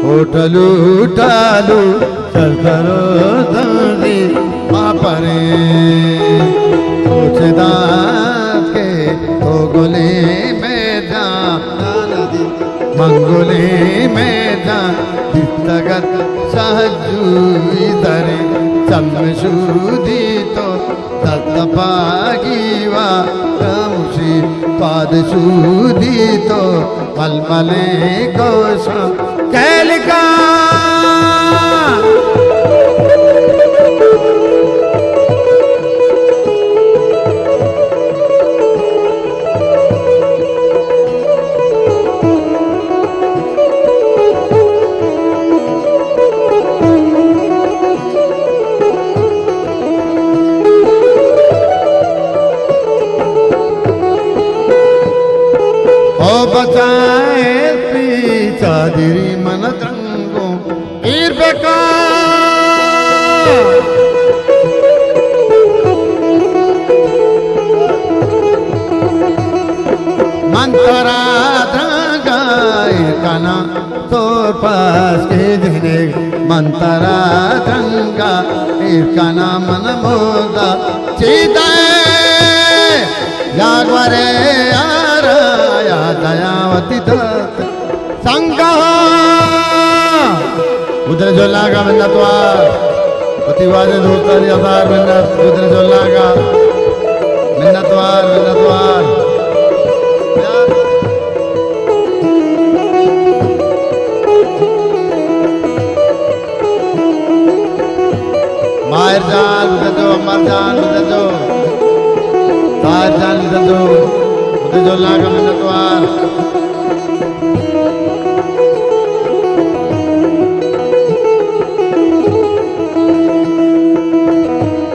होटलू टालू सरसरो दंडी मापरे सोचदा के तो गोले में जा मंगोले में जा तगत सहजू इधरे चम्मशूदी तो तत्पागीवा रमुषी पादशूदी तो मलमले कोशा कैलिका बचाए पीछा दिरी मन तंगो ईर बेका मंतरा धंगा काना तोर पास के दिने मंतरा धंगा काना मन मोदा चीता जागवरे दयावती दत्त संग उधर जो लागा मिन्नतवार पतिवाद दोस्तारी आधार मिन्नत उधर जो लागा मिन्नतवार मिन्नतवार मायर जान उधर जो अमर जान उधर जो तार जान उधर जो जो लागा मिन्नतवार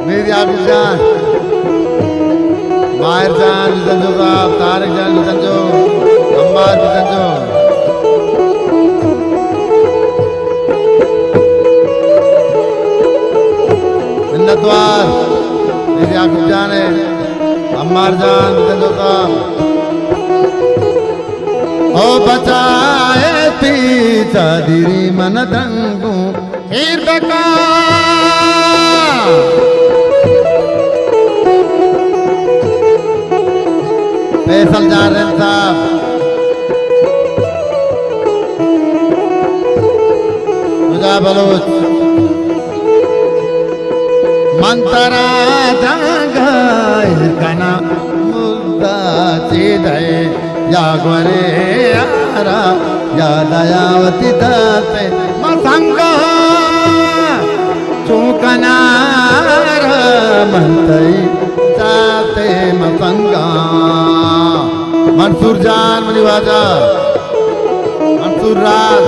मेरी आबिद जान मायर जान विजंजो साहब तारिक जान विजंजो अम्मार विजंजो मिन्नतवार मेरी आबिद जान है अम्मार जान विजंजो साहब ओ बचाए पीछा दिरी मन दंगू हीर बका फैसल जारन साहब मुझा बलोच मंतरा दंगा कना मुद्दा चीदे जागवरे आरा या दयावती दाते मसंग चूकनार मंतई जाते मसंगा मंसूर जान मनिवाजा मंसूर राज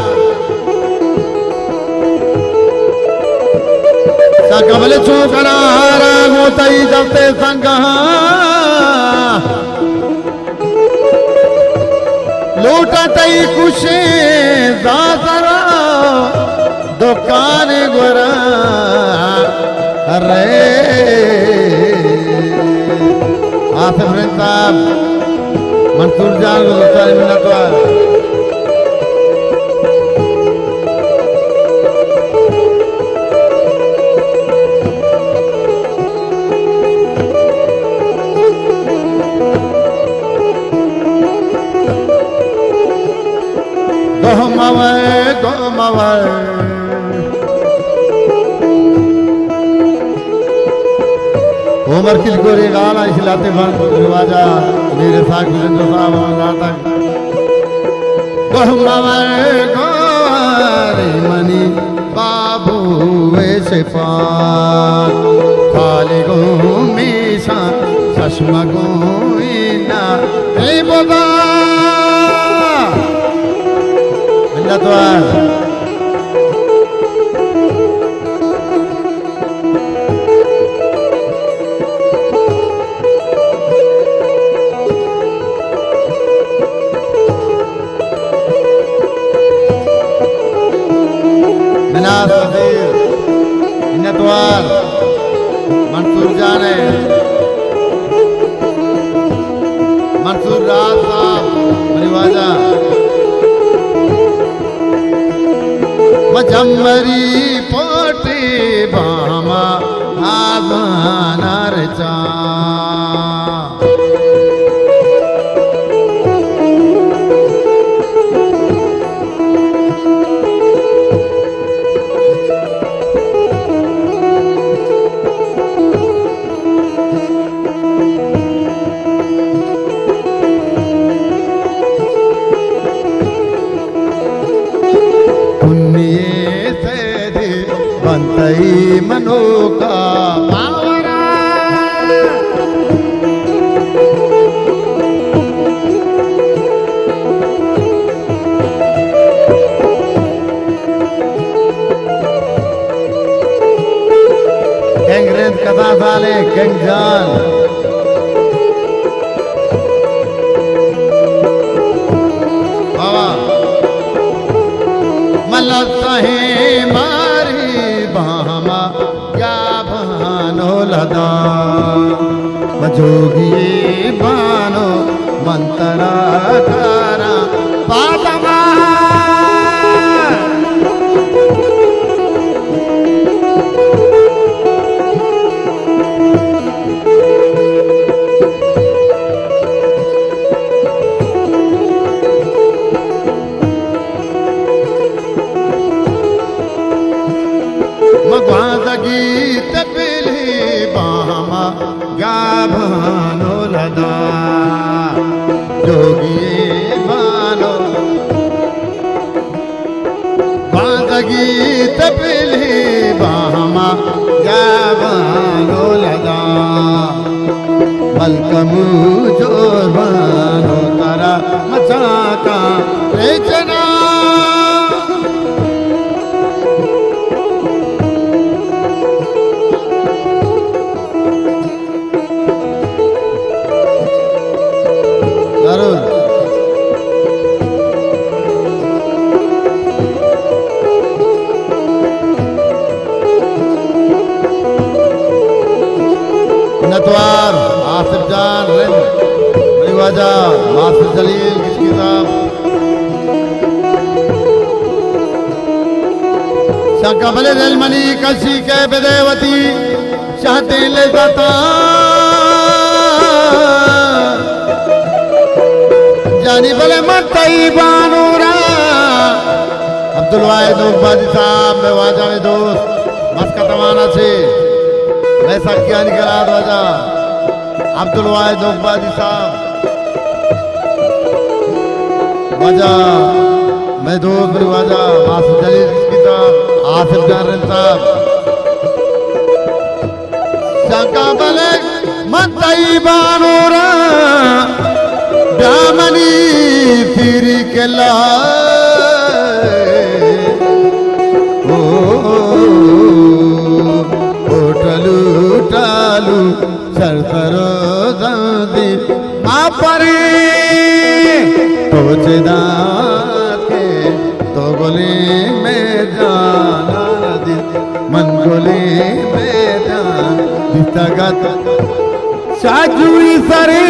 सकबले चूकनार मोतई जाते संगा लूटतई कुशे दासरा दुकान गोरा अरे आसिफ रिंद साहब मंसूर जान को दोस्तारी मिन्नतवार गोमवर उमर किल गोरे गाना खिलाते बंद रिवाजा मेरे साथ विजेंद्र साहब नाटक गोमवर गोरे मनी बाबू वैसे पान खाली गोमीशा चश्मा गोइना हे बोला मिन्नतवार मिनास वजीर मिन्नतवार मंसूर जान है मंसूर राज साहब परिवाजा मजम्बरी पोटी बामा आबानार चा बनतई मनो का पावरा गैंगरेज कथा साले गैंगजान बाबा मल्ल सहे बामा या भानो लदा मजोगी बानो मंतरा कारा पादमा गीत पिली बामा गाभानो लदा जोगी बानो बांध गीत पिली बामा गाभानो लदा मलकमू जोर बानो तारा मचाका रेचना नतवार आसिफ जान बड़ी वजह आसिफ जलील किसकी साहब शंकबले दिलमनी कशी के बेदेवती चाहते ले जाता जानी बले मतई बानूरा अब्दुल वाहिद बाजी साहब में वाजा में दोस्त मस्का तमाना से वैसा क्या निकला राजा अब्दुल वाहिद बाजी साहब वजह मैं दोस्त मेरी वजह आसिफ जलील की साहब आसिफ जान साहब शंका बले मतई बानूरा दामनी फिरी के ला टालू सरसरो दादी माँ परे पहुँचे दाते तो गोली में जाना नदी मन गोली में जान दितगत साजुई सरे